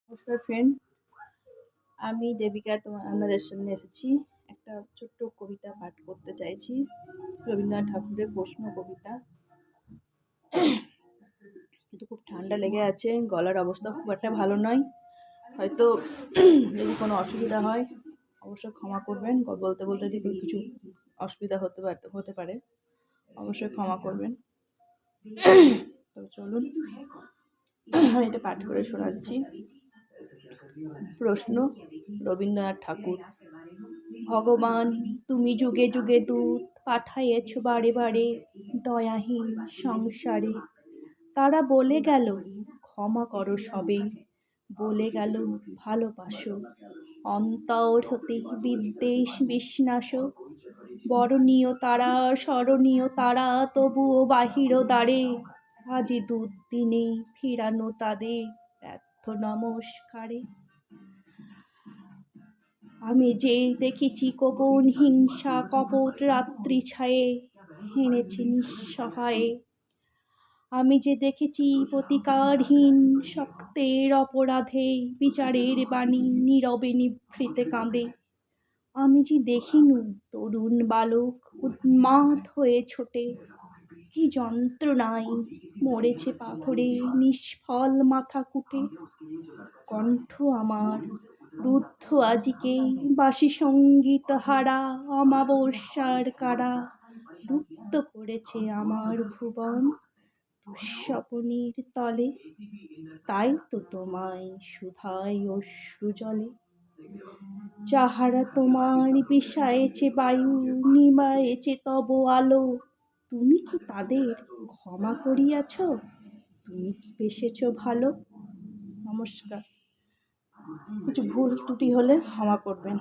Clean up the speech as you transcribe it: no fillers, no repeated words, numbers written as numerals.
নমস্কার ফ্রেন্ড, আমি দেবিকা আপনাদের সামনে এসেছি। একটা ছোট্ট কবিতা পাঠ করতে চাইছি, রবীন্দ্রনাথ ঠাকুরের প্রশ্ন কবিতা। কিন্তু খুব ঠান্ডা লেগে আছে, গলার অবস্থা খুব একটা ভালো নয়। হয়তো যদি কোনো অসুবিধা হয় অবশ্যই ক্ষমা করবেন। বলতে বলতে যদি কিছু অসুবিধা হতে পারে অবশ্যই ক্ষমা করবেন। তো চলুন আমি এটা পাঠ করে শোনাচ্ছি। প্রশ্ন, রবীন্দ্রনাথ ঠাকুর। ভগবান, তুমি যুগে যুগে দূত পাঠাইয়েছ বারে বারে দয়াহীন সংসারে। তারা বলে গেল ক্ষমা করো সবে, বলে গেল ভালোবাসো, অন্তর হতে বিদ্বেষ বিশ্বাস। বরণীয় তারা স্মরণীয় তারা, তবুও বাহির দ্বারে আজি দুদিনে ফিরানো তাদের ব্যর্থ নমস্কারে। আমি যে দেখেছি কোপন হিংসা কপট রাত্রি ছায়ে হেনেছে নিঃসহায়ে। আমি যে দেখেছি প্রতিকারহীন শক্তের অপরাধে বিচারের বাণী নীরবে নিভৃতে কাঁদে। আমি যে দেখিনু তরুণ বালক উন্মাদ হয়ে ছোটে, কি যন্ত্রণায় মরেছে পাথরে নিষ্ফল মাথা কুটে। কণ্ঠ আমার রুদ্ধ আজিকে বাসি সঙ্গীত হারা অমাবস্যার কারা, লুপ্ত করেছে আমার ভুবন দুঃস্বপনের তলে। তাই তো তোমায় সুধাই অশ্রু জলে, যাহারা তোমার বিষায়েছে বায়ু নিবায়েছে তব আলো। তুমি কি তাদের ক্ষমা করিয়াছ? তুমি কি বেসেছ ভালো? নমস্কার। কিছু ভুল ত্রুটি হলে ক্ষমা করবেন।